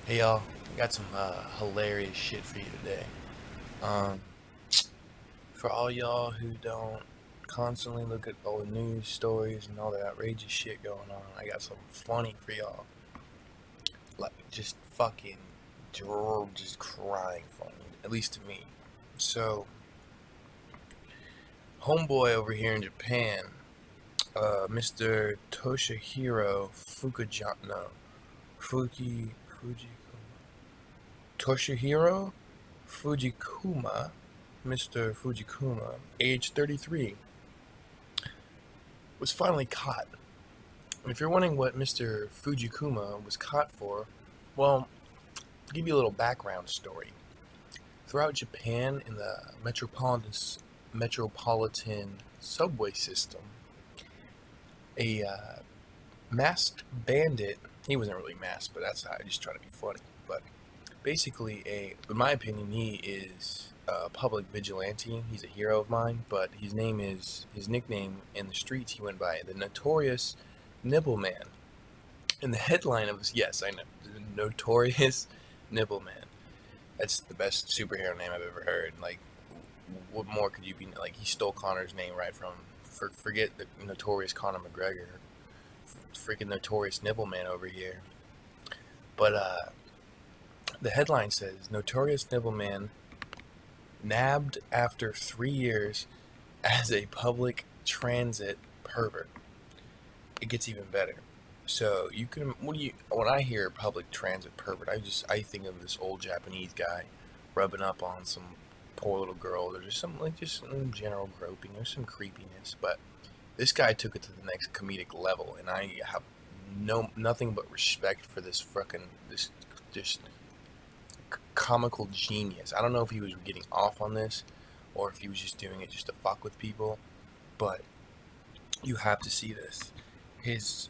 Hey y'all, got some hilarious shit for you today. Um, for all y'all who don't constantly look at all the news stories and all the outrageous shit going on, I got something funny for y'all. Like just fucking, just crying funny, at least to me. So, homeboy over here in Japan, Mr. Toshihiro Fukujama, no, Fuji, Toshihiro Fujikuma, Mr. Fujikuma, age 33, was finally caught. And if you're wondering what Mr. Fujikuma was caught for, well, to give you a little background story. Throughout Japan, in the metropolitan subway system, a masked bandit, he wasn't really masked, but that's how I just try to be funny, but basically, in my opinion, he is a public vigilante. He's a hero of mine, but his nickname in the streets, he went by the notorious Nipple Man. And the headline of his, yes, I know, the notorious Nipple Man. That's the best superhero name I've ever heard. Like, what more could you be? Like, he stole Connor's name right from, forget the notorious Conor McGregor, freaking notorious Nipple Man over here. But, the headline says, Notorious Nipple Man nabbed after 3 years as a public transit pervert. It gets even better. So you can, when I hear public transit pervert, I think of this old Japanese guy rubbing up on some poor little girl. There's just some, like, just general groping. There's some creepiness, but this guy took it to the next comedic level, and I have nothing but respect for this just comical genius. I don't know if he was getting off on this or if he was just doing it just to fuck with people, but you have to see this. His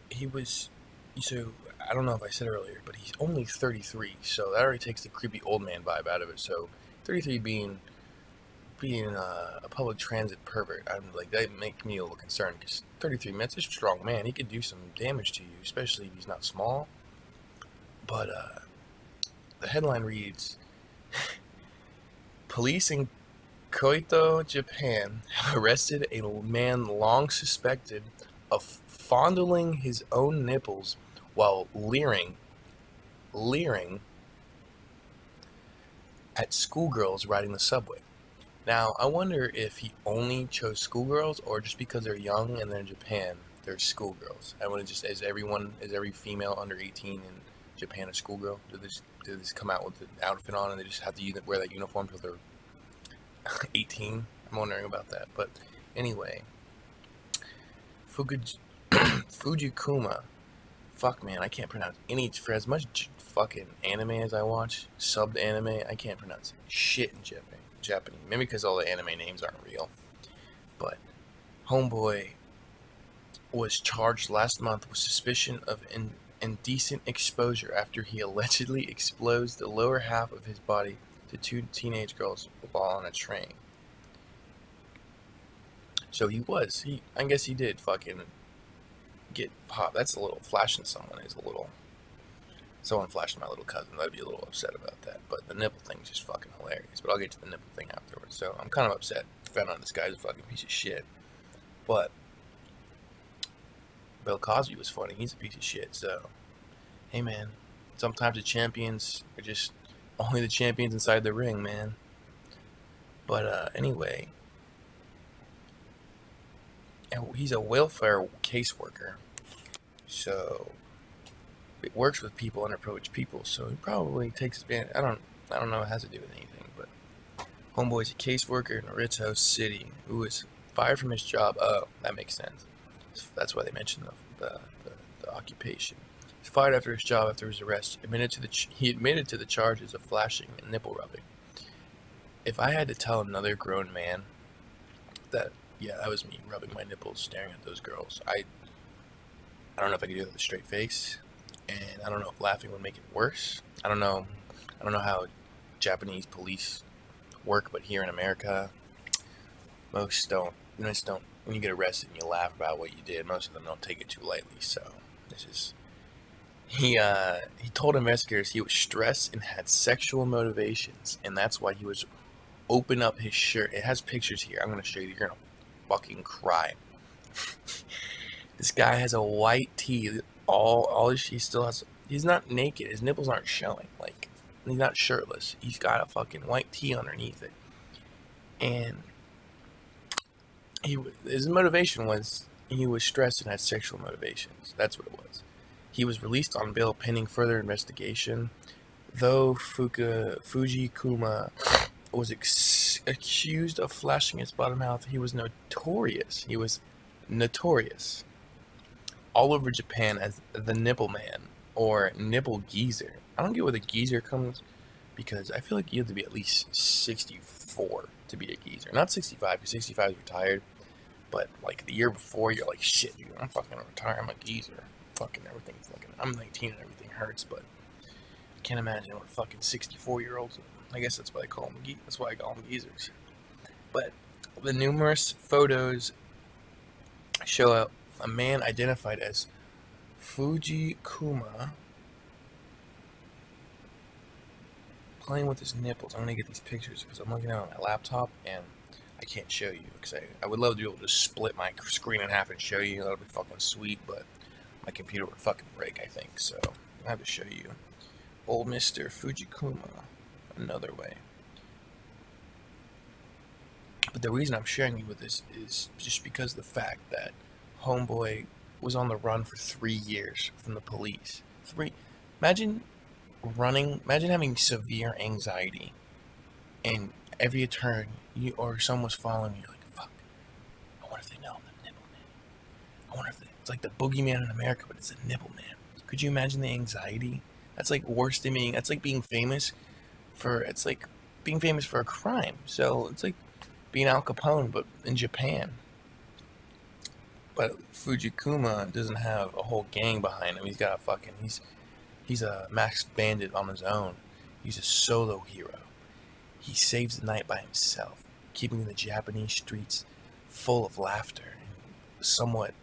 he was so I don't know if I said earlier, but he's only 33, so that already takes the creepy old man vibe out of it. So 33 being a public transit pervert, I'm like that make me a little concerned because 33 man, that's a strong man. He could do some damage to you, especially if he's not small. But the headline reads: Police in Kyoto, Japan, have arrested a man long suspected of fondling his own nipples while leering at schoolgirls riding the subway. Now, I wonder if he only chose schoolgirls or just because they're young and they're in Japan, they're schoolgirls. I want to just, is every female under 18 in Japan a schoolgirl? Do they just come out with the outfit on and they just have to wear that uniform until they're 18? I'm wondering about that. But anyway, Fujikuma. Fuck, man, I can't pronounce any. For as much fucking anime as I watch, subbed anime, I can't pronounce shit in Japanese. Maybe because all the anime names aren't real. But Homeboy was charged last month with suspicion of indecent exposure after he allegedly exposed the lower half of his body to two teenage girls while on a train. So I guess he did fucking get popped. That's a little, flashing someone is a little, someone flashing my little cousin, I'd be a little upset about that. But the nipple thing's just fucking hilarious. But I'll get to the nipple thing afterwards. So I'm kind of upset. Found out this guy's a fucking piece of shit. But Bill Cosby was funny. He's a piece of shit. So, hey man, sometimes the champions are just only the champions inside the ring, man. But anyway, he's a welfare caseworker. So it works with people, underprivileged people. So he probably takes advantage. I don't know what it has to do with anything, but homeboy's a caseworker in a rich house city who was fired from his job. Oh, that makes sense. That's why they mentioned the occupation. He's fired after his job after his arrest. He admitted to the charges of flashing and nipple rubbing. If I had to tell another grown man that, yeah, that was me rubbing my nipples, staring at those girls, I don't know if I could do it with a straight face, and I don't know if laughing would make it worse. I don't know how Japanese police work, but here in America, most don't. Most don't. When you get arrested and you laugh about what you did, most of them don't take it too lightly. So this is, He told investigators he was stressed and had sexual motivations, and that's why he was open up his shirt. It has pictures here. I'm gonna show you. You're gonna fucking cry. This guy has a white tee. He still has. He's not naked. His nipples aren't showing. Like, he's not shirtless. He's got a fucking white tee underneath it, and his motivation was he was stressed and had sexual motivations. That's what it was. He was released on bail pending further investigation, though Fujikuma was accused of flashing his bottom half. He was notorious. All over Japan as the Nipple Man or Nipple Geezer. I don't get where the geezer comes, because I feel like you have to be at least 64 to be a geezer. Not 65, because 65 is retired. But like the year before, you're like, shit, dude, I'm fucking retired. I'm a geezer. Fucking everything. I'm 19 and everything hurts, but I can't imagine what fucking 64-year-olds. I guess that's why I call them. That's why I call them geezers. But the numerous photos show a man identified as Fujikuma playing with his nipples. I'm gonna get these pictures because I'm looking at it on my laptop and I can't show you, because I would love to be able to just split my screen in half and show you. That would be fucking sweet, but my computer would fucking break, I think. So I have to show you old Mr. Fujikuma another way. But the reason I'm sharing you with this is just because of the fact that homeboy was on the run for 3 years from the police. Imagine having severe anxiety, and every turn or someone's following you, like, fuck, I wonder if they know I'm the Nipple Man. I wonder if it's like the boogeyman in America, but it's a Nipple Man. Could you imagine the anxiety? That's like worse than that's like being famous for a crime. So it's like being Al Capone, but in Japan. But Fujikuma doesn't have a whole gang behind him. He's a masked bandit on his own. He's a solo hero. He saves the night by himself, keeping the Japanese streets full of laughter and somewhat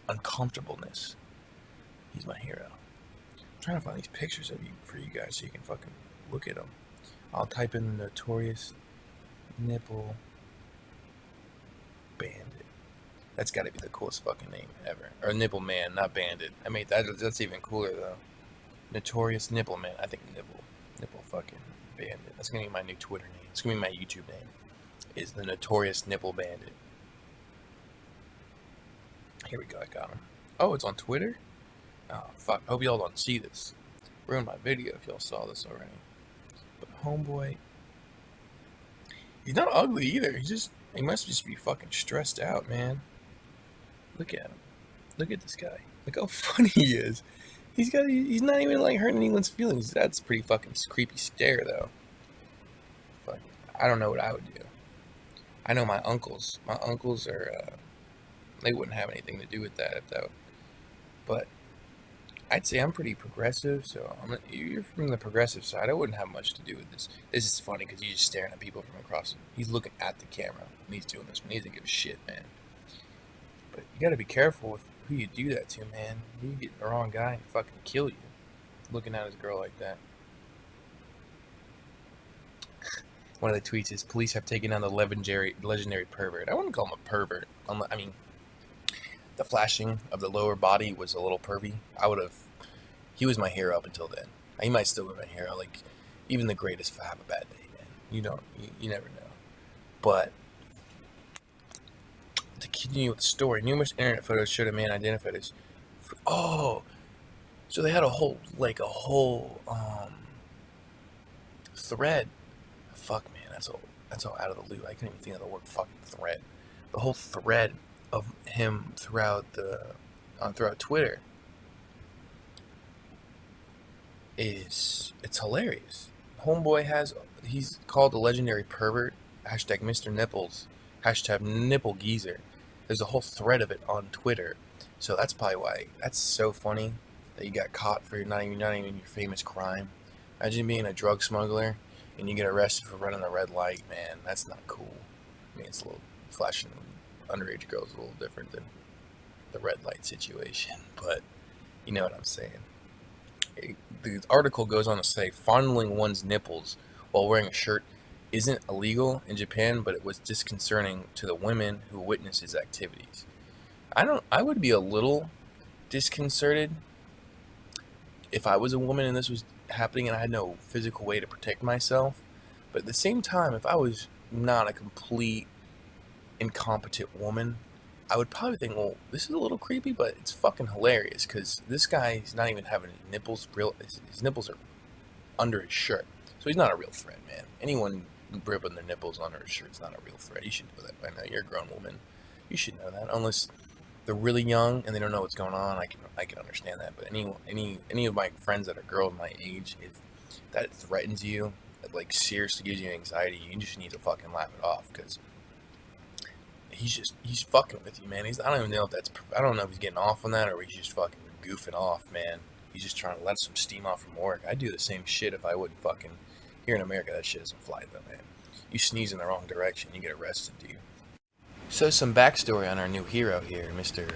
uncomfortableness. He's my hero. I'm trying to find these pictures of you for you guys so you can fucking look at them. I'll type in notorious Nipple Bandit. That's got to be the coolest fucking name ever. Or Nipple Man, not Bandit. I mean, that's even cooler though. Notorious Nipple Man. I think Nipple fucking Bandit. That's gonna be my new Twitter name. It's gonna be my YouTube name. Is the Notorious Nipple Bandit. Here we go. I got him. Oh, it's on Twitter. Oh fuck. I hope y'all don't see this. Ruined my video if y'all saw this already. But homeboy, he's not ugly either. He must just be fucking stressed out, man. Look at him. Look at this guy. Look how funny he is. He's not even like hurting anyone's feelings. That's a pretty fucking creepy stare though. Fuck. I don't know what I would do. I know my uncles. My uncles are, they wouldn't have anything to do with that. But I'd say I'm pretty progressive, so you're from the progressive side. I wouldn't have much to do with this. This is funny because he's just staring at people from across. He's looking at the camera when he's doing this. He doesn't give a shit, man. But you gotta be careful with who you do that to, man. You get the wrong guy and fucking kill you. Looking at his girl like that. One of the tweets is, police have taken down the legendary pervert. I wouldn't call him a pervert. I mean, the flashing of the lower body was a little pervy. He was my hero up until then. He might still be my hero. Like, even the greatest have a bad day, man. You never know. But to continue with the story, numerous internet photos showed a man identified as, so they had a whole thread. Fuck, man, that's all out of the loop. I couldn't even think of the word fucking thread. The whole thread of him throughout Twitter it's hilarious. Homeboy he's called the legendary pervert, hashtag Mr. Nipples, hashtag Nipple Geezer. There's a whole thread of it on Twitter. So that's probably why that's so funny that you got caught for not even your famous crime. Imagine being a drug smuggler and you get arrested for running a red light, man. That's not cool. I mean, it's a little flashing underage girls a little different than the red light situation, but you know what I'm saying. The article goes on to say fondling one's nipples while wearing a shirt isn't illegal in Japan, but it was disconcerting to the women who witnessed his activities. I would be a little disconcerted if I was a woman and this was happening and I had no physical way to protect myself. But at the same time, if I was not a complete incompetent woman, I would probably think, well, this is a little creepy, but it's fucking hilarious because this guy is not even having his nipples real. His nipples are under his shirt, so he's not a real threat, man. Anyone ripping their nipples under his shirt is not a real threat. You should know that by now. You're a grown woman. You should know that, unless they're really young and they don't know what's going on. I can understand that. But any of my friends that are girls my age, if that threatens you, like seriously gives you anxiety, you just need to fucking laugh it off because he's fucking with you, man. I don't even know if I don't know if he's getting off on that or he's just fucking goofing off, man. He's just trying to let some steam off from work. I'd do the same shit if I wouldn't fucking. Here in America, that shit doesn't fly though, man. You sneeze in the wrong direction, you get arrested, dude. So some backstory on our new hero here, Mr.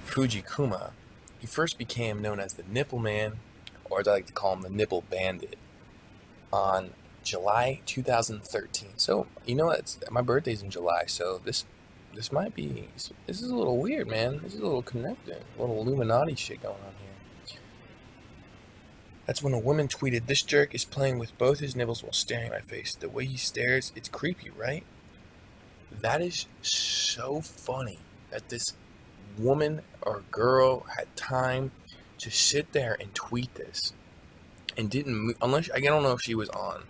Fujikuma. He first became known as the Nipple Man, or as I like to call him, the Nipple Bandit, on July 2013. So, you know, my birthday's in July, so this is a little weird, man. This is a little connected, a little Illuminati shit going on here. That's when a woman tweeted, "This jerk is playing with both his nipples while staring at my face. The way he stares, it's creepy, right?" That is so funny that this woman or girl had time to sit there and tweet this and didn't move, unless I don't know if she was on.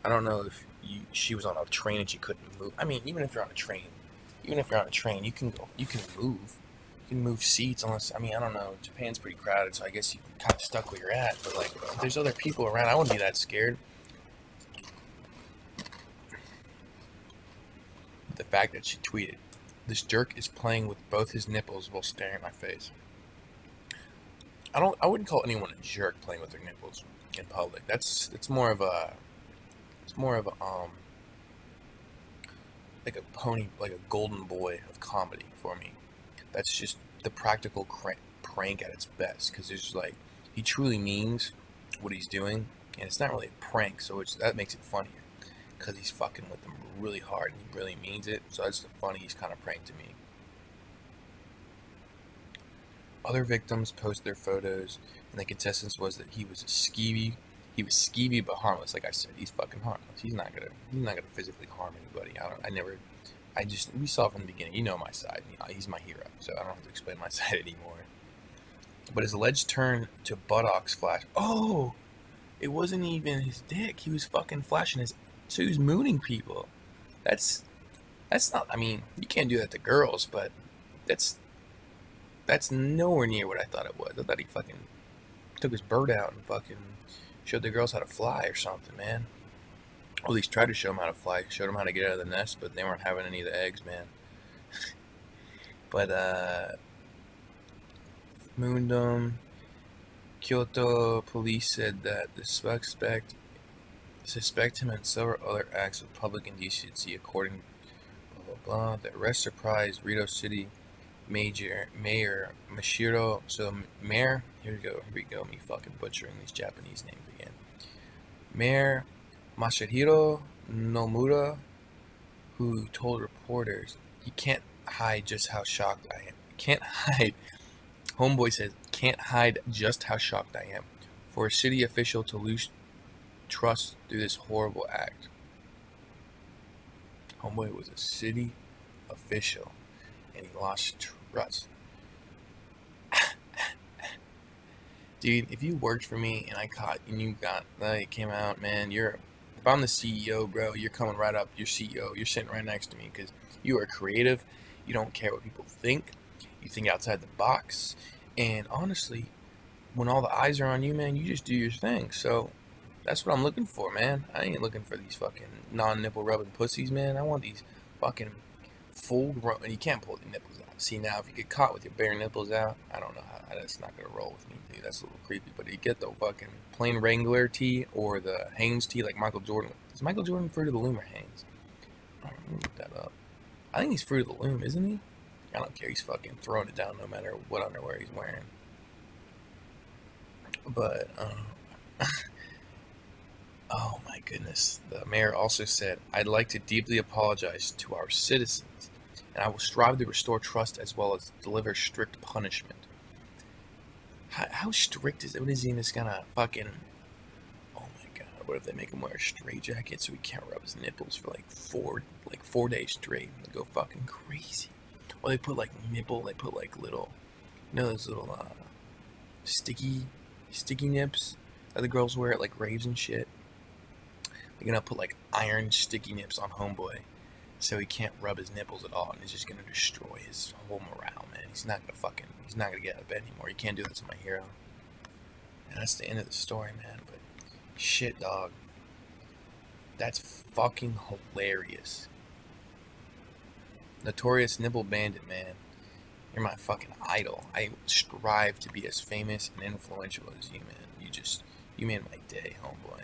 I don't know if she was on a train and she couldn't move. I mean, even if you're on a train, you can move. You can move seats unless, I mean, I don't know. Japan's pretty crowded, so I guess you're kind of stuck where you're at. But like, if there's other people around, I wouldn't be that scared. The fact that she tweeted, "This jerk is playing with both his nipples while staring at my face." I wouldn't call anyone a jerk playing with their nipples in public. It's more of a like a pony, like a golden boy of comedy for me. That's just the practical prank at its best, because there's like, he truly means what he's doing, and it's not really a prank, so that makes it funnier, because he's fucking with them really hard and he really means it. So that's the funniest kind of prank to me. Other victims post their photos, and the consensus was that he was skeevy but harmless. Like I said, he's fucking harmless. He's not gonna physically harm anybody. We saw from the beginning. You know my side. He's my hero, so I don't have to explain my side anymore. But his alleged turn to buttocks flash. Oh, it wasn't even his dick. He was fucking flashing so he was mooning people. That's not. I mean, you can't do that to girls, but that's nowhere near what I thought it was. I thought he fucking took his bird out and fucking showed the girls how to fly or something, man. Or at least tried to show them how to fly, showed them how to get out of the nest, but they weren't having any of the eggs, man. But, Moondom, Kyoto police said that the suspect him in several other acts of public indecency, according blah blah blah. The arrest surprised Rito City Mayor Mashiro. So Mayor, here we go, me fucking butchering these Japanese names again. Mayor Masahiro Nomura, who told reporters, "He can't hide just how shocked I am. Can't hide." Homeboy says, "Can't hide just how shocked I am. For a city official to lose trust through this horrible act." Homeboy was a city official, and he lost trust. Dude, if you worked for me and it came out, man, if I'm the CEO, bro, you're coming right up, you're CEO, you're sitting right next to me, because you are creative, you don't care what people think, you think outside the box, and honestly, when all the eyes are on you, man, you just do your thing. So that's what I'm looking for, man. I ain't looking for these fucking non-nipple rubbing pussies, man. I want these fucking and you can't pull the nipples out. See, now if you get caught with your bare nipples out, I don't know how. That's not gonna roll with me, dude. That's a little creepy. But you get the fucking plain Wrangler tee or the Hanes tee, like Michael Jordan. Is Michael Jordan Fruit of the Loom or Hanes? I don't know. Look that up. I think he's Fruit of the Loom, isn't he? I don't care. He's fucking throwing it down no matter what underwear he's wearing. But oh my goodness, the mayor also said, "I'd like to deeply apologize to our citizens, and I will strive to restore trust as well as deliver strict punishment." How strict is it? What is he just gonna fucking? Oh my god! What if they make him wear a straight jacket so he can't rub his nipples for like 4 days straight? They go fucking crazy. Or they put like nipple. They put like little, those little sticky nips that the girls wear at like raves and shit. They're gonna put like iron sticky nips on homeboy so he can't rub his nipples at all, and it's just gonna destroy his whole morale, man. He's not gonna get out of bed anymore. You can't do that to my hero. And that's the end of the story, man. But shit, dog, that's fucking hilarious. Notorious Nipple Bandit, man. You're my fucking idol. I strive to be as famous and influential as you, man. You made my day, homeboy.